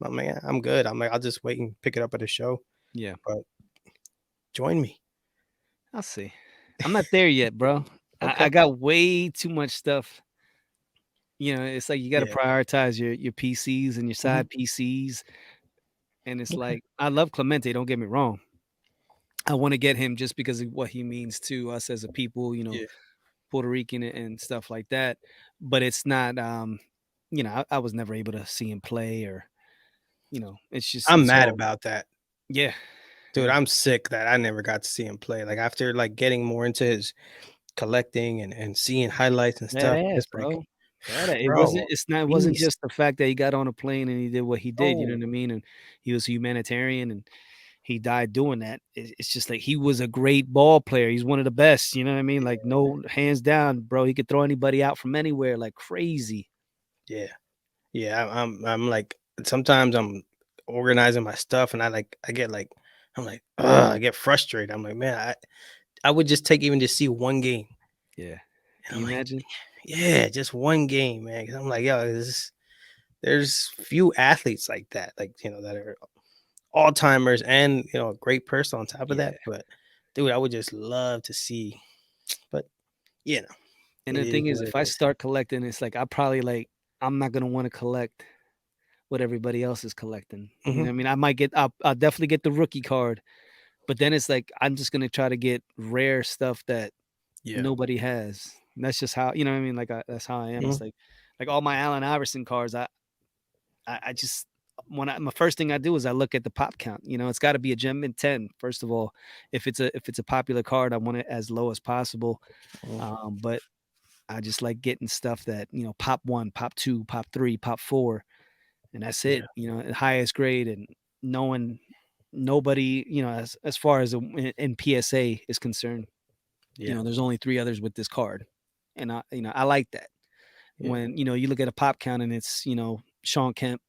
I'm like, "Yeah, I'm good." I'm like, "I'll just wait and pick it up at a show." Yeah, But join me. I'll see. I'm not there yet, bro. I Okay. got way too much stuff. It's like you gotta Yeah. prioritize your PCs and your Mhm. side PCs, and it's Okay. like I love Clemente, don't get me wrong. I wanna get him just because of what he means to us as a people, Yeah. Puerto Rican and stuff like that, but it's not, I was never able to see him play or, it's just I'm it's mad all about that. yeah, Dude, yeah. I'm sick that I never got to see him play. Like, after, like, getting more into his collecting and seeing highlights and stuff, Badass, just like, bro. Bada bro, it wasn't beast. just the fact that he got on a plane and he did what he did, you know Oh, what I mean? And he was a humanitarian and he died doing that. It's just like he was a great ball player. He's one of the best, you know what I mean? Like, no, hands down, bro. He could throw anybody out from anywhere like crazy. yeah. Yeah, I'm like, sometimes I'm organizing my stuff and I get like, I'm like, ugh, I get frustrated. I'm like, man, I would just take even to see one game. Yeah. And Can I'm you like, imagine? yeah, just one game, man. 'Cause I'm like, yo, there's few athletes like that, like, that are all timers and, a great person on top of Yeah. that. But dude, I would just love to see. But you know, And it the is thing is, what if it I is. start collecting, it's like I probably like I'm not gonna want to collect what everybody else is collecting. You know Hmm. what I mean? I'll definitely get the rookie card, but then it's like I'm just gonna try to get rare stuff that Yeah. nobody has. And that's just how you know what I mean. Like that's how I am. Hmm. It's like all my Allen Iverson cards. I just my first thing I do is I look at the pop count. It's got to be a gem mint 10. First of all, if it's a popular card, I want it as low as possible. But I just like getting stuff that pop one, pop two, pop three, pop four, and that's Yeah. it. Highest grade and knowing nobody. As far as in PSA is concerned, Yeah. there's only three others with this card, and I like that. Yeah. When you look at a pop count and it's Sean Kemp,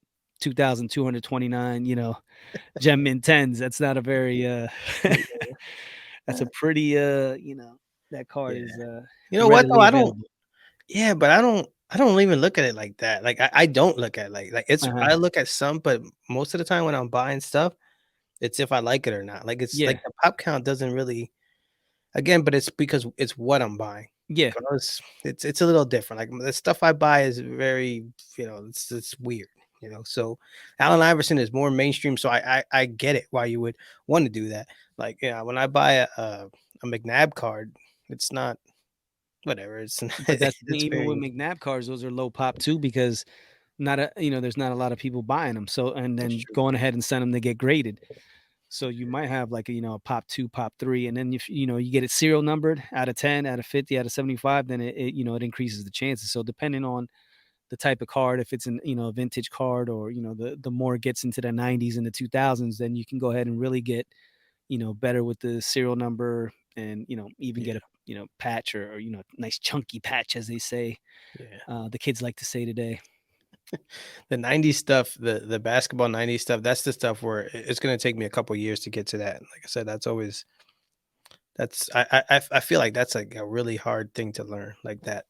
2,229. Gem Mint 10s. That's not a very Yeah. that's a pretty that card Yeah. is You know what though? readily I don't. available. Yeah, but I don't even look at it like that. Like, I don't look at it like it's Uh-huh. I look at some, but most of the time when I'm buying stuff, it's if I like it or not. Like, it's like Yeah. the pop count doesn't really, again, but it's because it's what I'm buying. Yeah. Because it's a little different. Like, the stuff I buy is very, it's weird. So Allen Iverson is more mainstream. So I get it why you would want to do that. Like, yeah, when I buy a McNabb card, it's not whatever. It's But that's the thing, it's even with very, McNabb cards, those are low pop too because there's not a lot of people buying them. So and it's then true. going ahead and send them to get graded. So you might have like a pop 2, pop 3, and then if you get it serial numbered out of 10, out of 50, out of 75, then it increases the chances. So depending on the type of card, if it's a vintage card or the more it gets into the 90s and the 2000s, then you can go ahead and really get better with the serial number and even Yeah, get a patch or nice chunky patch as they say. yeah. The kids like to say today. The '90s stuff, the basketball '90s stuff, that's the stuff where it's gonna take me a couple years to get to that. Like I said, that's I feel like that's, like, a really hard thing to learn, like, that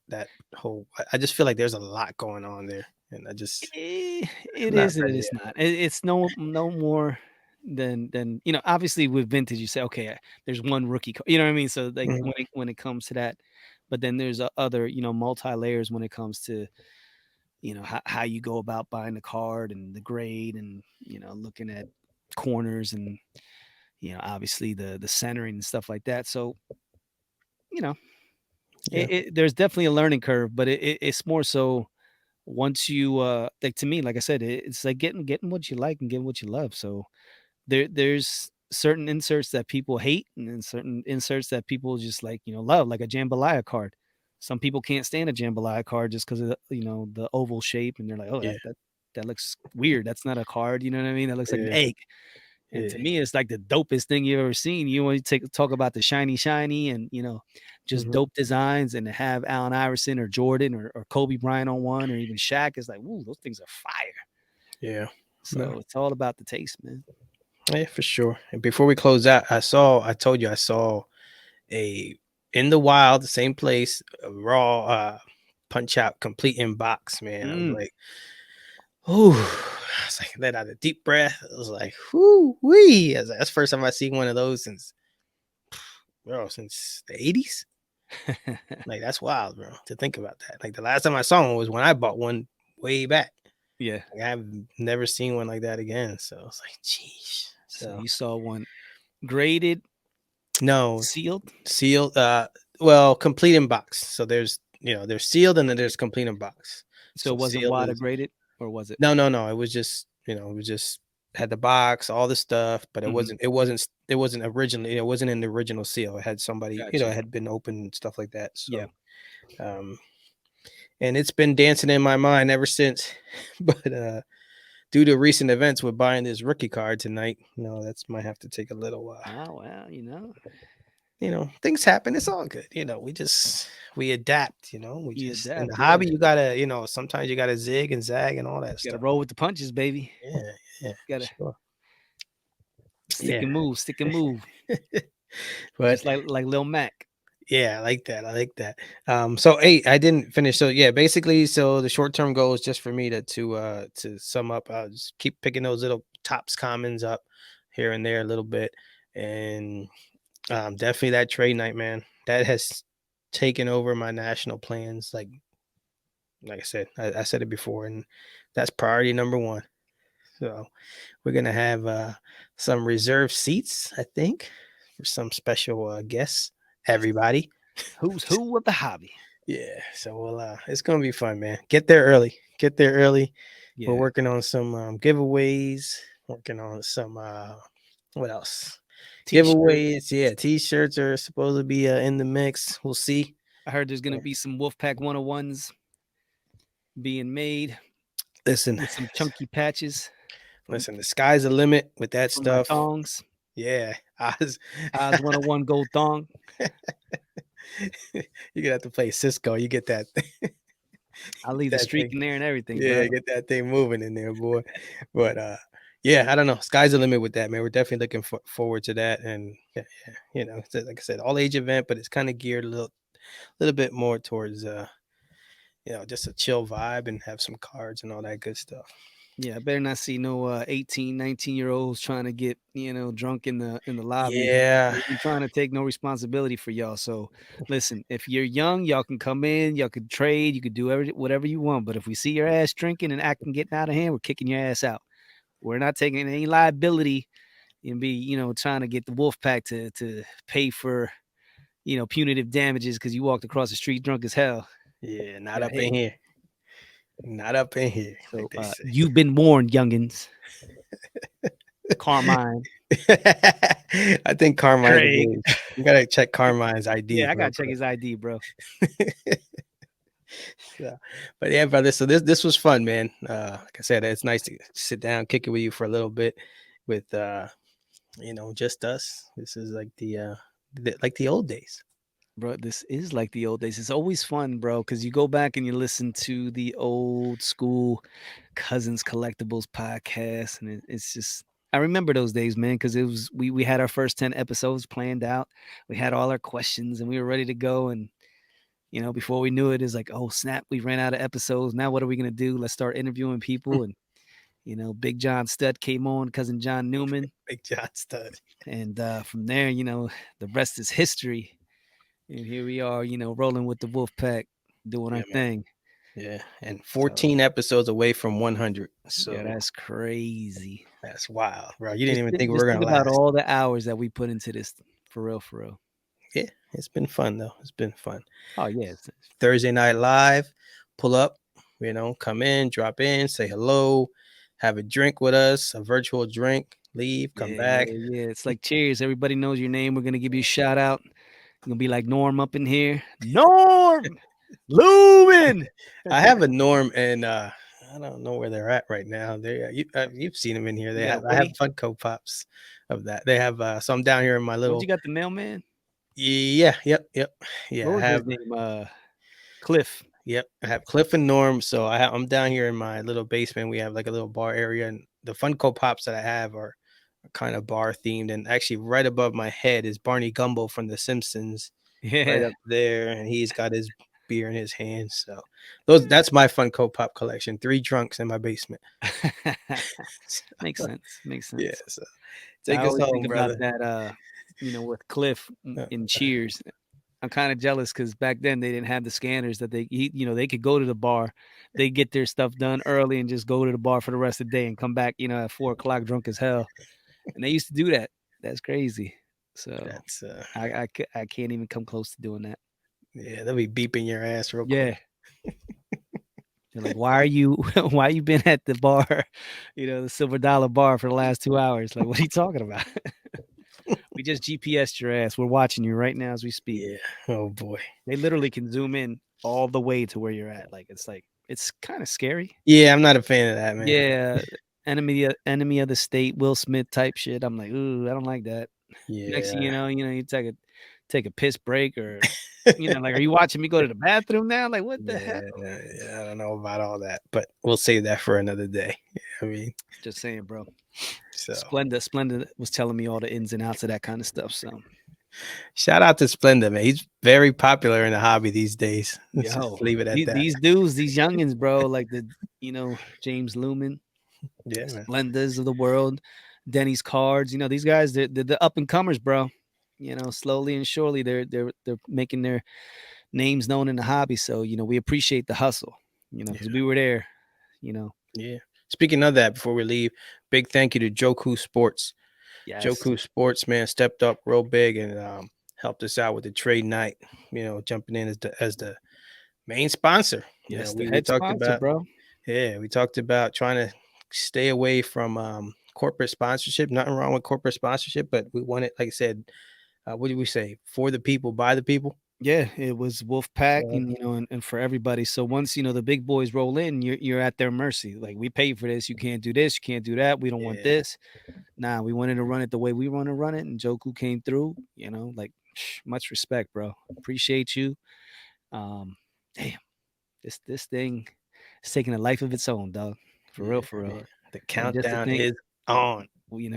whole I just feel like there's a lot going on there, and It I'm not is and it ready is yet. not. It's no more than obviously with vintage you say okay there's one rookie you know what I mean, so like Mhm. when it comes to that, but then there's other multi layers when it comes to how you go about buying the card and the grade and looking at corners and obviously the centering and stuff like that. So you know Yeah, there's definitely a learning curve, but it's more so once you like to me like I said it's like getting what you like and getting what you love. So there's certain inserts that people hate and then certain inserts that people just like love, like a jambalaya card. Some people can't stand a jambalaya card just because of the oval shape, and they're like, oh, yeah, that looks weird, that's not a card, you know what I mean, that looks like an yeah, egg. And to yeah. me, it's like the dopest thing you've ever seen. You want to talk about the shiny and just Mhm. dope designs, and to have Allen Iverson or Jordan or Kobe Bryant on one or even Shaq is like, ooh, those things are fire. Yeah. No. So it's all about the taste, man. Yeah, for sure. And before we close out, I told you I saw a in the wild, the same place, a raw, Punch Out complete in box, man. I was Mm, like, "Ooh." I was like, let out a deep breath. I was like, whoo wee. That's the first time I seen one of those since, bro, since the 80s. Like, that's wild, bro, to think about that. Like, the last time I saw one was when I bought one way back. Yeah. Like, I've never seen one like that again. So I was like, geez. So So you saw one graded, no, sealed. sealed. Well, complete in box. So there's sealed and then Okay. there's complete in box. So So it wasn't sealed water is graded, or was it? no. It was just had the box, all the stuff, but Mhm. it wasn't originally. It wasn't in the original seal. It had somebody, Gotcha. it had been opened and stuff like that. Yeah. So, um, and it's been dancing in my mind ever since. But due to recent events with buying this rookie card tonight, that's might have to take a little. Oh, well, you know, Things happen. It's all good. We adapt. We you just in the adapt, yeah. hobby. You gotta, sometimes you gotta zig and zag and all that Gotta stuff. roll with the punches, baby. Yeah, yeah, for Gotta sure. stick Yeah, and move, stick and move. but Just like Lil Mac. yeah, I like that. I like that. So hey, I didn't finish. So yeah, basically, so the short term goal is just for me to sum up. I'll just keep picking those little tops commons up here and there a little bit, and definitely that trade night, man. That has taken over my national plans. Like I said, I said it before, and that's priority number one. So we're gonna have some reserved seats, I think, for some special guests. Everybody. Who's who of the hobby? Yeah, so it's gonna be fun, man. Get there early. Get there early. We're Yeah. working on some giveaways. Working on some what else? T-shirt. Giveaways. Yeah, t-shirts are supposed to be in the mix. We'll see. I heard there's gonna Yeah. be some Wolfpack 101s being made Listen, with some chunky patches listen. The sky's the limit with that for my stuff. thongs. Yeah, I was. Oz 101 gold thong. You're gonna have to play Cisco. You get that, I'll leave the that streak thing. in there and everything, bro. Yeah, get that thing moving in there, boy. But yeah, I don't know. Sky's the limit with that, man. We're definitely looking forward to that. And yeah, yeah, like I said, all age event, but it's kind of geared a little bit more towards just a chill vibe and have some cards and all that good stuff. Yeah, I better not see no 18, 19-year-olds trying to get, drunk in the lobby. Yeah, We ain't trying to take no responsibility for y'all. So listen, if you're young, y'all can come in, y'all could trade, you could do whatever you want. But if we see your ass drinking and acting getting out of hand, we're kicking your ass out. We're not taking any liability and be, trying to get the wolf pack to pay for, punitive damages because you walked across the street drunk as hell. yeah, not Got up hit. in here. Not up in here, So like they say. you've been warned, youngins. Carmine, I think Carmine's a Craig. little. You gotta check Carmine's ID Yeah, I real gotta check quick. his ID, bro. So, but yeah, brother. So this was fun, man. Like I said, it's nice to sit down, kick it with you for a little bit, with just us. This is like like the old days. Bro, this is like the old days. It's always fun, bro, because you go back and you listen to the old school Cousins Collectibles podcast, and it's just I remember those days, man, because it was we had our first 10 episodes planned out. We had all our questions and we were ready to go. And before we knew it, it's like, oh snap, we ran out of episodes. Now what are we gonna do? Let's start interviewing people. And Big John Stud came on, cousin John Newman. Big John Stud. And from there, the rest is history. And here we are, rolling with the wolf pack, doing Yeah, our man. thing. Yeah, and So 14 episodes away from 100. yeah, So that's crazy. that's wild, bro. You didn't Just even think, think we just were think gonna about last. all the hours that we put into this, for real, for real. Yeah, it's been fun though. It's been fun. Oh yeah, Thursday night live, pull up, come in, drop in, say hello, have a drink with us, a virtual drink, leave, come yeah, back. yeah, yeah. It's like cheers. Everybody knows your name. We're gonna give you a shout out. You're gonna be like Norm up in here. Norm, Lumen. I have a Norm, and I don't know where they're at right now. You've seen them in here. You They got a have I have Woody. Funko Pops of that. They have so I'm down here in my What you little. got? The mailman. Yeah, yep, yeah. What I was his have name? Cliff. Yep, I have Cliff and Norm. So I'm down here in my little basement. We have like a little bar area, and the Funko Pops that I have are kind of bar themed. And actually, right above my head is Barney Gumbo from The Simpsons, right Yeah. up there, and he's got his beer in his hands. So that's my Funko Pop collection. Three drunks in my basement. Makes sense, makes Yeah, sense. so I take us always think home, about brother. that, with Cliff Uh, in Cheers. I'm kinda jealous because back then they didn't have the scanners that they could go to the bar. They get their stuff done early and just go to the bar for the rest of the day and come back, at 4 o'clock drunk as hell, and they used to do that. That's crazy. So, that's I can't even come close to doing that. yeah, they'll be beeping your ass real quick. Yeah. They're like, "Why are you why you been at the bar, the Silver Dollar bar for the last 2 hours?" Like, "What are you talking about?" "We just GPS'd your ass. We're watching you right now as we speak." Yeah. Oh boy. They literally can zoom in all the way to where you're at. It's kinda scary. Yeah, I'm not a fan of that, man. Yeah, enemy of the state, Will Smith type shit. I'm like, "Ooh, I don't like that." Next thing Yeah. you take a piss break or, like, "Are you watching me go to the bathroom now?" Like, "What the hell?" Yeah, yeah, I don't know about all that, but we'll save that for another day. I mean, Just saying, bro. so Splenda was telling me all the ins and outs of that kinda stuff, so shout out to Splenda, man. He's very popular in the hobby these days. Let's yo, just leave it at that. these dudes, these youngins, bro, like James Lumen, Yeah, man. Splendas of the world, Denny's Cards, these guys, they're the up and comers, bro. Slowly and surely, they're making their names known in the hobby. So, we appreciate the hustle, Yeah, because we were there, you know. yeah. Speaking of that, before we leave, big thank you to Joku Sports. Yes, Joku Sports, man, stepped up real big and helped us out with the trade night. Jumping in as the main sponsor. yes, the We head talked sponsor, about bro. Yeah, we talked about trying to stay away from corporate sponsorship. Nothing wrong with corporate sponsorship, but we want it, like I said, what do we say? For the people, by the people. Yeah, it was Wolf Pack So, and for everybody. So once, the big boys roll in, you're at their mercy. Like, we paid for this, you can't do this, you can't do that, we don't want yeah, this. Nah, we wanted to run it the way we want to run it, and Joku came through, like, much respect, bro. Appreciate you. Um, damn, this thing is taking a life of its own, dog. For real, yeah, for real. man. The And just to countdown think, is on.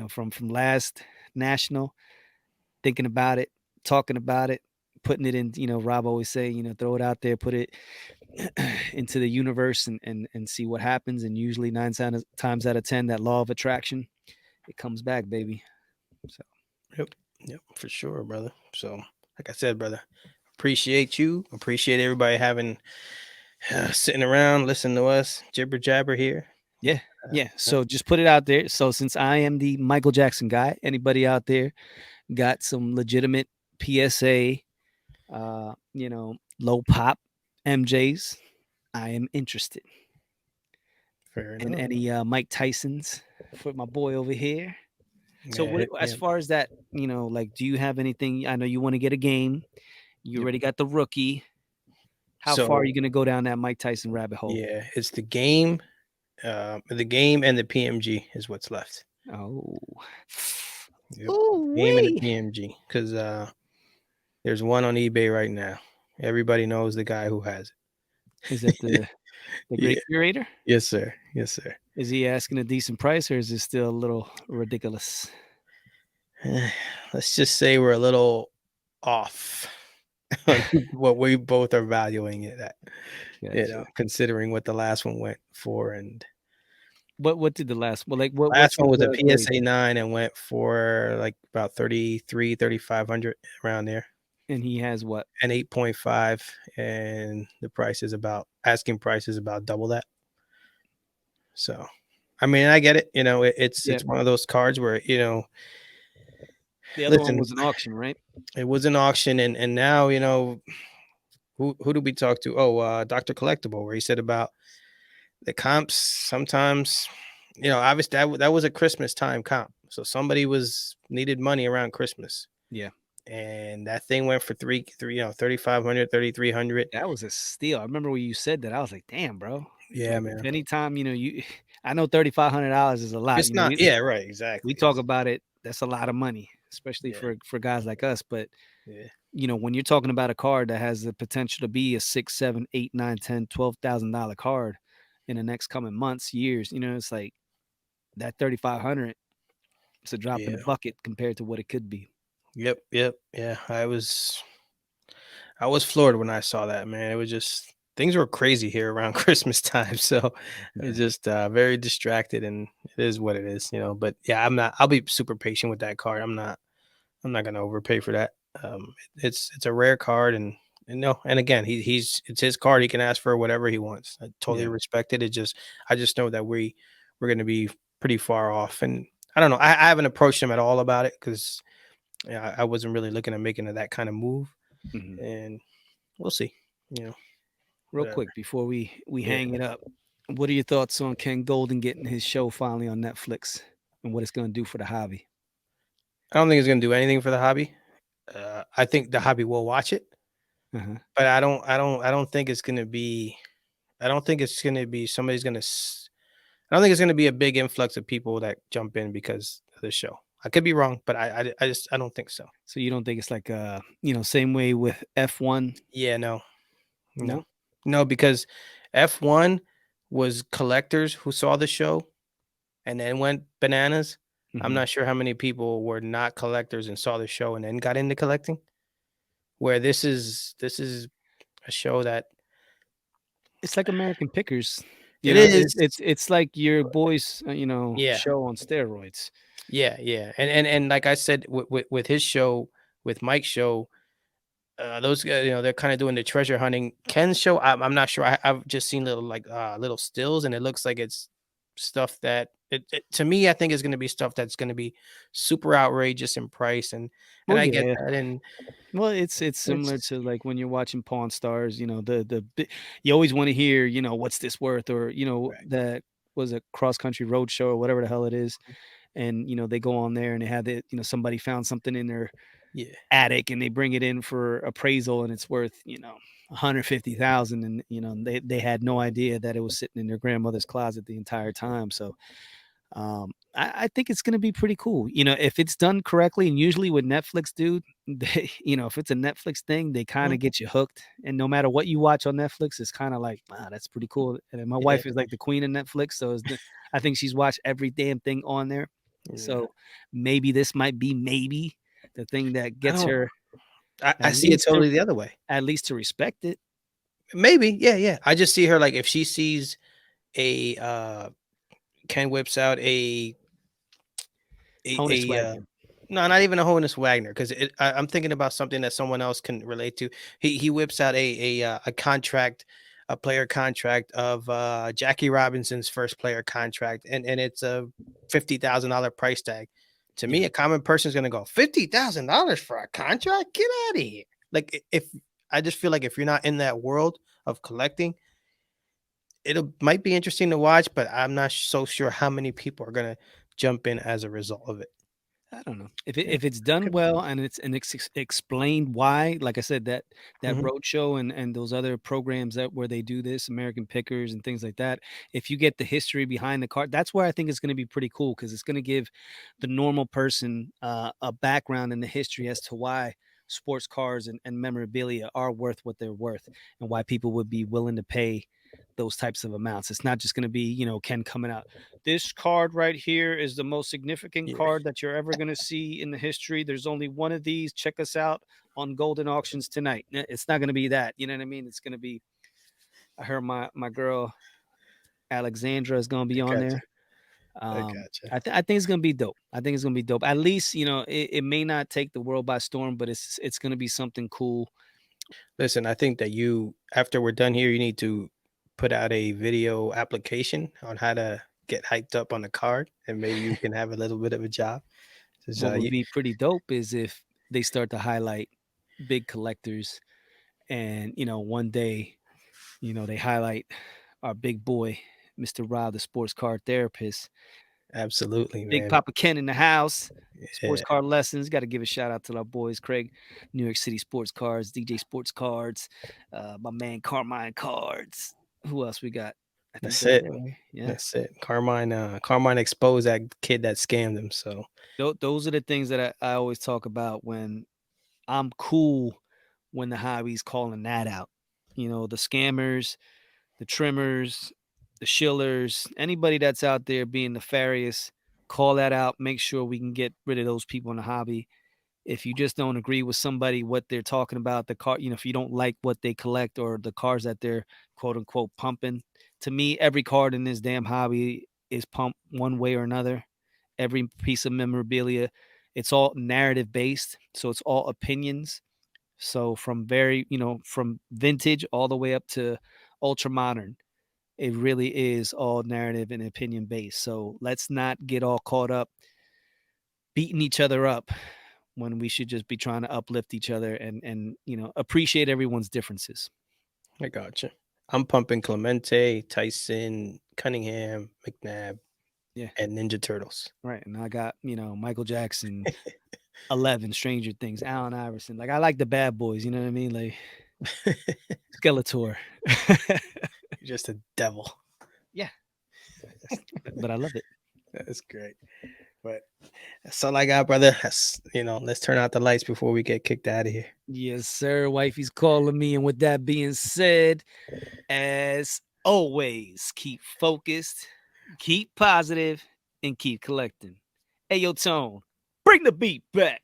from last national, thinking about it, talking about it, putting it in, Rob always say, throw it out there, put it into the universe and see what happens. And usually times out of 10, that law of attraction, it comes back, baby. So Yep, yep, for sure, brother. So, like I said, brother, appreciate you. Appreciate everybody having sitting around, listening to us jibber jabber here. yeah, Uh, yeah. uh, So just put it out there. So since I am the Michael Jackson guy, anybody out there got some legitimate PSA, low pop MJs, I am interested. Fair And enough. any Mike Tysons for my boy over here. So Yeah, what hit me as up. far as that, like, do you have anything? I know you want to get a game. You Yep. already got the rookie. How far are So you gonna go down that Mike Tyson rabbit hole? yeah, it's the game and the PMG is what's left. Oh. Yep. Ooh Game and the wee. PMG, because there's one on eBay right now. Everybody knows the guy who has Is that it. the Yeah. great curator? Yes, sir. Yes, sir. Is he asking a decent price, or is it still a little ridiculous? Let's just say we're a little off on what we both are valuing it at, Gotcha. considering what the last one went for, and What did the last well, like, last what's one his, was a grade? PSA 9 and went for, like, about 3,500 around there, And he has what? and 8.5, and the price is about asking price is about double that. So, I mean, I get it, Yeah. it's one of those cards where, The other one listen, was an auction, right? it was an auction, and now, who do we talk to? Oh, Dr. Collectible, where he said about the comps sometimes, obviously that was a Christmas time comp. So somebody was needed money around Christmas. Yeah. And that thing went for three, 3,500, 3,300. That was a steal. I remember when you said that, I was like, "Damn, bro." Yeah, Like, if man. anytime, you I know $3,500 is a lot, It's not, yeah, right, we exactly. talk about it, that's a lot of money, especially Yeah, for guys like us, but, yeah, when you're talking about a card that has the potential to be a 6, 7, 8, 9, 10, $12,000 card in the next coming months, years, it's like that 3,500, it's a drop in yeah. the bucket compared to what it could be. Yep, yep, yeah. I was I was floored when I saw that, man. It was just things were crazy here around Christmas time, so it's Yeah. just very distracted, and it is what it is, you know. But yeah, I'm not. I'll be super patient with that card. I'm not gonna overpay for that. It's a rare card, and no, and again, he's it's his card. He can ask for whatever he wants. I totally Yeah. respect it. It just I just know that we're gonna be pretty far off, and I don't know. I haven't approached him at all about it because yeah, I wasn't really looking at making that kind of move, Mhm. and we'll see. You know, Real whatever. quick before we Yeah, hang it up, what are your thoughts on Ken Golden getting his show finally on Netflix and what it's gonna do for the hobby? I don't think it's gonna do anything for the hobby. I think the hobby will watch it, Uh-huh. but I don't think it's gonna be. I don't think it's gonna be somebody's gonna. I don't think it's gonna be a big influx of people that jump in because of the show. I could be wrong, but I just I don't think so. So you don't think it's like same way with F1? Yeah, no, no, No? no, because F1 was collectors who saw the show and then went bananas. I'm Mhm. not sure how many people were not collectors and saw the show and then got into collecting. Where this is a show that It's like American Pickers. it is. It's like your boys, Yeah, show on steroids. yeah, yeah, and like I said, with his show, with Mike's show, those guys, you know, they're kind of doing the treasure hunting. Ken's show, I'm not sure. I've just seen little like little stills, and it looks like it's stuff that to me, I think is going to be stuff that's going to be super outrageous in price, and Well, I get yeah. that, and Well, it's similar it's to like when you're watching Pawn Stars, you always want to hear, what's this worth, or right, that was a cross country road show or whatever the hell it is, and they go on there and they have it, somebody found something in their yeah, attic and they bring it in for appraisal and it's worth 150,000, and they had no idea that it was sitting in their grandmother's closet the entire time. So I think it's gonna be pretty cool. If it's done correctly, and usually with Netflix, dude, if it's a Netflix thing, they kind mhm, of get you hooked. And no matter what you watch on Netflix, it's kind of like, wow, that's pretty cool. And then my yeah, wife is like the queen of Netflix, so I think she's watched every damn thing on there. yeah. So maybe this might be maybe the thing that I gets don't. her I at see it least to totally the other way. respect it. Maybe, yeah, yeah. I just see her like if she sees a Ken whips out Honus a Wagner. no, not even a Honus Wagner, because I'm thinking about something that someone else can relate to. He whips out a contract, a player contract of Jackie Robinson's first player contract, and it's a $50,000 price tag. To Yeah, me, a common person is gonna go $50,000 for a contract. Get out of here! Like if I just feel like if you're not in that world of collecting, it'll might be interesting to watch, but I'm not so sure how many people are gonna jump in as a result of it. I don't know. Yeah, If it's done could be. well and it's explained why, like I said, that Mhm. roadshow and those other programs that where they do this, American Pickers and things like that. If you get the history behind the card, that's where I think it's going to be pretty cool because it's going to give the normal person a background in the history as to why sports cars and memorabilia are worth what they're worth and why people would be willing to pay those types of amounts. It's not just going to be, Ken coming out, this card right here is the most significant Yeah. card that you're ever going to see in the history. There's only one of these. Check us out on Golden Auctions tonight. It's not going to be that. You know what I mean? It's going to be. I heard my girl Alexandra is going to I be on gotcha. there. I gotcha. I think it's going to be dope. I think it's going to be dope. At least it may not take the world by storm, but it's going to be something cool. Listen, I think that you after we're done here, you need to put out a video application on how to get hyped up on the card, and maybe you can have a little bit of a job. 'Cause, What would you be pretty dope is if they start to highlight big collectors, and one day they highlight our big boy, Mr. Rob, the sports car therapist. absolutely, Big man. Papa Ken in the house. Yeah, Sports car lessons. Got to give a shout out to our boys, Craig, New York City Sports Cars, DJ Sports Cards, my man Carmine Cards. Who else we got? I think that's that's it. it, right? Yeah. That's it. Carmine exposed that kid that scammed him. So Those are the things that I always talk about when I'm cool when the hobby's calling that out. The scammers, the trimmers, the shillers, anybody that's out there being nefarious, call that out. Make sure we can get rid of those people in the hobby. If you just don't agree with somebody, what they're talking about, the car, if you don't like what they collect or the cars that they're quote unquote pumping, to me, every card in this damn hobby is pumped one way or another. Every piece of memorabilia, it's all narrative based. So it's all opinions. So from from vintage all the way up to ultra modern, it really is all narrative and opinion based. So let's not get all caught up beating each other up when we should just be trying to uplift each other and appreciate everyone's differences. I gotcha. I'm pumping Clemente, Tyson, Cunningham, McNabb, Yeah, and Ninja Turtles. right. And I got, Michael Jackson, 11, Stranger Things, Allen Iverson. Like I like the bad boys, you know what I mean? Like Skeletor. Just a devil. Yeah, but I love it. That's great. But that's all I got, brother. Let's turn out the lights before we get kicked out of here. Yes, sir. Wifey's calling me. And with that being said, as always, keep focused, keep positive, and keep collecting. Hey, yo, Tone, bring the beat back.